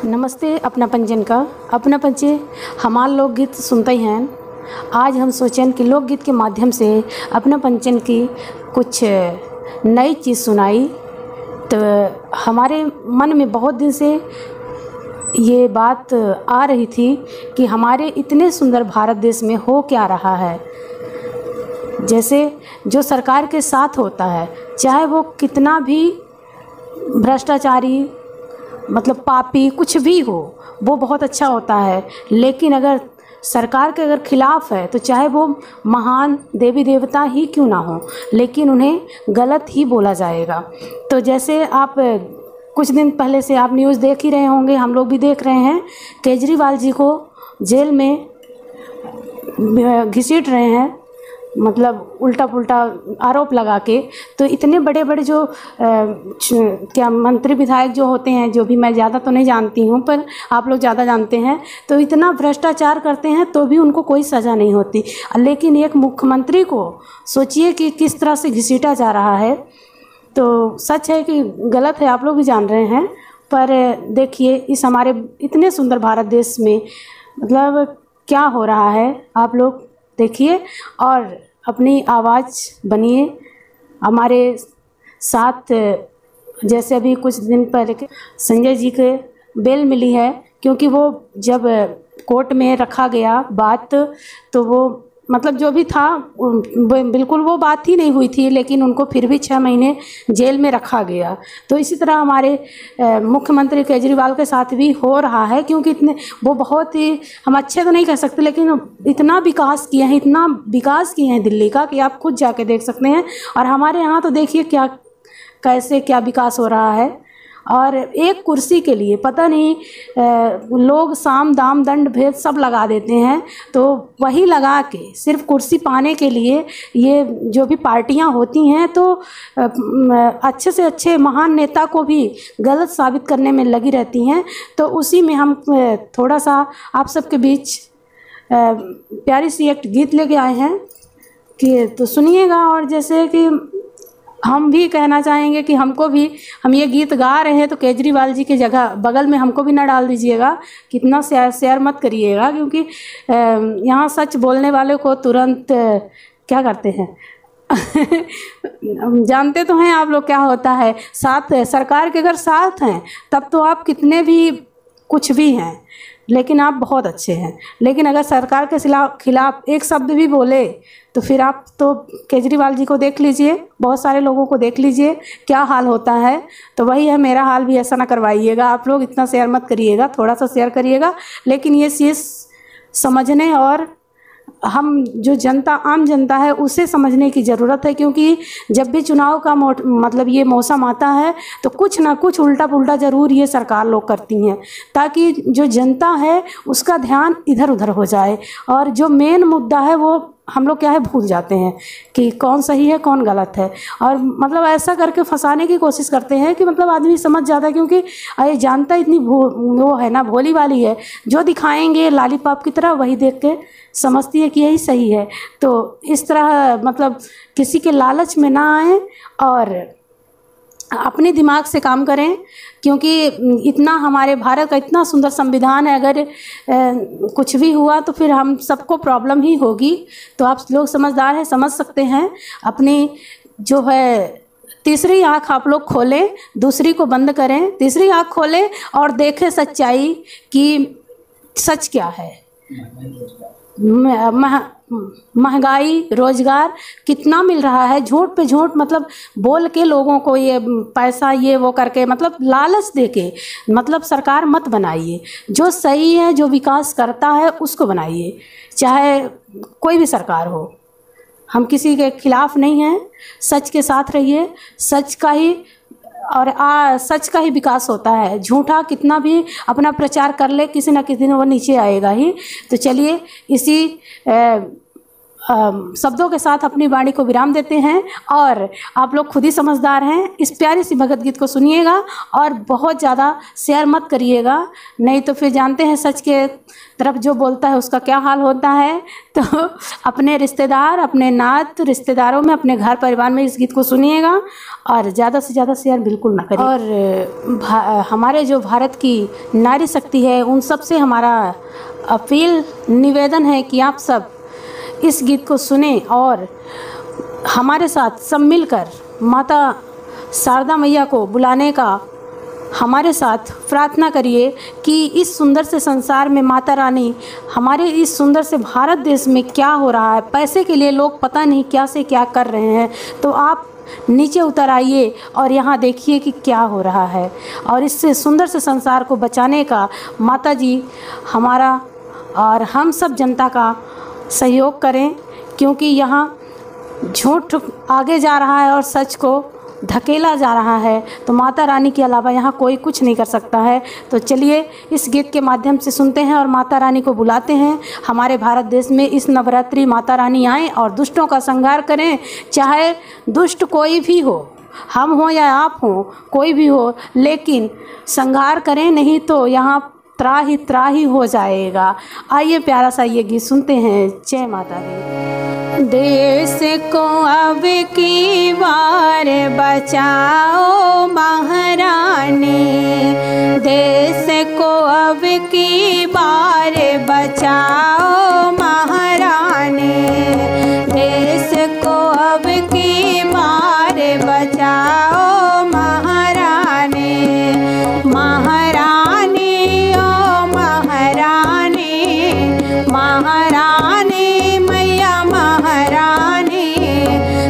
नमस्ते। अपना पंजन का अपना पंचे हमारे लोकगीत सुनते ही हैं। आज हम सोचें कि लोकगीत के माध्यम से अपना पंचन की कुछ नई चीज़ सुनाई। तो हमारे मन में बहुत दिन से ये बात आ रही थी कि हमारे इतने सुंदर भारत देश में हो क्या रहा है। जैसे जो सरकार के साथ होता है, चाहे वो कितना भी भ्रष्टाचारी मतलब पापी कुछ भी हो, वो बहुत अच्छा होता है। लेकिन अगर सरकार के अगर खिलाफ है तो चाहे वो महान देवी देवता ही क्यों ना हो, लेकिन उन्हें गलत ही बोला जाएगा। तो जैसे आप कुछ दिन पहले से आप न्यूज़ देख ही रहे होंगे, हम लोग भी देख रहे हैं, केजरीवाल जी को जेल में घसीट रहे हैं, मतलब उल्टा पुल्टा आरोप लगा के। तो इतने बड़े बड़े जो क्या मंत्री विधायक जो होते हैं, जो भी मैं ज़्यादा तो नहीं जानती हूँ पर आप लोग ज़्यादा जानते हैं, तो इतना भ्रष्टाचार करते हैं तो भी उनको कोई सज़ा नहीं होती। लेकिन एक मुख्यमंत्री को सोचिए कि किस तरह से घसीटा जा रहा है। तो सच है कि गलत है, आप लोग भी जान रहे हैं। पर देखिए इस हमारे इतने सुंदर भारत देश में मतलब क्या हो रहा है, आप लोग देखिए और अपनी आवाज़ बनिए हमारे साथ। जैसे अभी कुछ दिन पहले संजय जी के बेल मिली है, क्योंकि वो जब कोर्ट में रखा गया बात, तो वो मतलब जो भी था बिल्कुल वो बात ही नहीं हुई थी, लेकिन उनको फिर भी 6 महीने जेल में रखा गया। तो इसी तरह हमारे मुख्यमंत्री केजरीवाल के साथ भी हो रहा है, क्योंकि इतने वो बहुत ही, हम अच्छे तो नहीं कह सकते, लेकिन इतना विकास किए हैं, इतना विकास किए हैं दिल्ली का कि आप खुद जाके देख सकते हैं। और हमारे यहाँ तो देखिए क्या कैसे क्या विकास हो रहा है। और एक कुर्सी के लिए पता नहीं लोग साम दाम दंड भेद सब लगा देते हैं। तो वही लगा के सिर्फ कुर्सी पाने के लिए ये जो भी पार्टियां होती हैं, तो अच्छे से अच्छे महान नेता को भी गलत साबित करने में लगी रहती हैं। तो उसी में हम थोड़ा सा आप सबके बीच प्यारी सी एक गीत लेके आए हैं कि तो सुनिएगा। और जैसे कि हम भी कहना चाहेंगे कि हमको भी, हम ये गीत गा रहे हैं तो केजरीवाल जी की जगह बगल में हमको भी ना डाल दीजिएगा, कितना शेयर मत करिएगा, क्योंकि यहाँ सच बोलने वाले को तुरंत क्या करते हैं जानते तो हैं आप लोग क्या होता है। साथ सरकार के अगर साथ हैं तब तो आप कितने भी कुछ भी हैं, लेकिन आप बहुत अच्छे हैं। लेकिन अगर सरकार के खिलाफ एक शब्द भी बोले तो फिर आप तो केजरीवाल जी को देख लीजिए, बहुत सारे लोगों को देख लीजिए क्या हाल होता है। तो वही है, मेरा हाल भी ऐसा ना करवाइएगा आप लोग, इतना शेयर मत करिएगा, थोड़ा सा शेयर करिएगा। लेकिन ये चीज़ समझने और हम जो जनता, आम जनता है, उसे समझने की ज़रूरत है। क्योंकि जब भी चुनाव का मतलब ये मौसम आता है तो कुछ ना कुछ उल्टा पुल्टा ज़रूर ये सरकार लोग करती हैं, ताकि जो जनता है उसका ध्यान इधर उधर हो जाए। और जो मेन मुद्दा है वो हम लोग क्या है भूल जाते हैं कि कौन सही है कौन गलत है। और मतलब ऐसा करके फंसाने की कोशिश करते हैं कि मतलब आदमी समझ जाता है, क्योंकि अरे जानता इतनी वो है ना, भोली वाली है, जो दिखाएंगे लॉलीपॉप की तरह वही देख के समझती है कि यही सही है। तो इस तरह मतलब किसी के लालच में ना आए और अपने दिमाग से काम करें। क्योंकि इतना हमारे भारत का इतना सुंदर संविधान है, अगर कुछ भी हुआ तो फिर हम सबको प्रॉब्लम ही होगी। तो आप लोग समझदार हैं, समझ सकते हैं। अपनी जो है तीसरी आँख आप लोग खोलें, दूसरी को बंद करें, तीसरी आँख खोलें और देखें सच्चाई कि सच क्या है। महंगाई, रोजगार कितना मिल रहा है, झूठ पे झूठ मतलब बोल के लोगों को ये पैसा ये वो करके मतलब लालच देके मतलब सरकार मत बनाइए। जो सही है, जो विकास करता है उसको बनाइए, चाहे कोई भी सरकार हो। हम किसी के खिलाफ नहीं हैं, सच के साथ रहिए, सच का ही और सच का ही विकास होता है। झूठा कितना भी अपना प्रचार कर ले, किसी न किसी दिन वो नीचे आएगा ही। तो चलिए इसी शब्दों के साथ अपनी वाणी को विराम देते हैं और आप लोग खुद ही समझदार हैं। इस प्यारी सी भगत गीत को सुनिएगा और बहुत ज़्यादा शेयर मत करिएगा, नहीं तो फिर जानते हैं सच के तरफ जो बोलता है उसका क्या हाल होता है। तो अपने रिश्तेदार, अपने नात रिश्तेदारों में, अपने घर परिवार में इस गीत को सुनिएगा और ज़्यादा से ज़्यादा शेयर बिल्कुल ना करिए। और हमारे जो भारत की नारी शक्ति है उन सब से हमारा अपील निवेदन है कि आप सब इस गीत को सुने और हमारे साथ सब मिलकर माता शारदा मैया को बुलाने का हमारे साथ प्रार्थना करिए कि इस सुंदर से संसार में माता रानी हमारे इस सुंदर से भारत देश में क्या हो रहा है। पैसे के लिए लोग पता नहीं क्या से क्या कर रहे हैं, तो आप नीचे उतर आइए और यहाँ देखिए कि क्या हो रहा है और इससे सुंदर से संसार को बचाने का माता जी हमारा और हम सब जनता का सहयोग करें, क्योंकि यहाँ झूठ आगे जा रहा है और सच को धकेला जा रहा है। तो माता रानी के अलावा यहाँ कोई कुछ नहीं कर सकता है। तो चलिए इस गीत के माध्यम से सुनते हैं और माता रानी को बुलाते हैं हमारे भारत देश में इस नवरात्रि माता रानी आएँ और दुष्टों का संहार करें। चाहे दुष्ट कोई भी हो, हम हो या आप हो, कोई भी हो, लेकिन संहार करें, नहीं तो यहाँ त्राही हो जाएगा। आइए प्यारा सा ये गीत सुनते हैं। जय माता दी। देश को अब की बार बचाओ महारानी, देश को अब की बार बचाओ महारानी, देश को अब की बार बचाओ महारानी। महारानी महारानी मैया महारानी,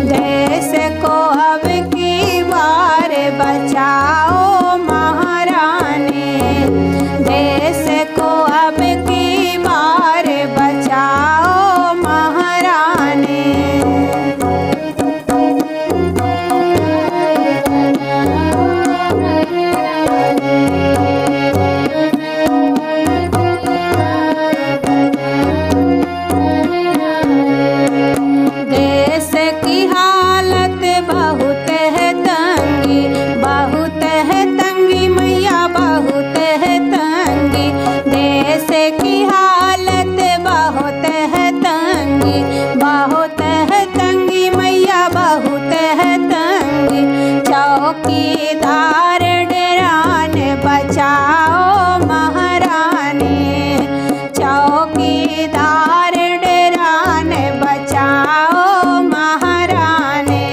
देश को अब की बार बचाओ महारानी, देश को अब की बार बचाओ महारानी। देश की हालत बहुत है तंगी, बहुत है तंगी मैया बहुत है तंगी, देश की हालत बहुत है तंगी, बहुत है तंगी मैया बहुत है तंगी। चौकीदार डेरान बचाओ महारानी, चौकीदार डेरान बचाओ महारानी,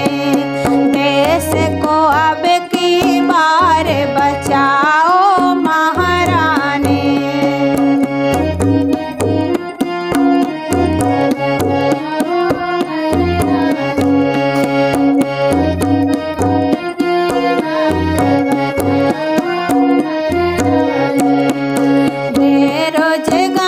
देश को अब की बार बचाओ महारानी। बेरोजगार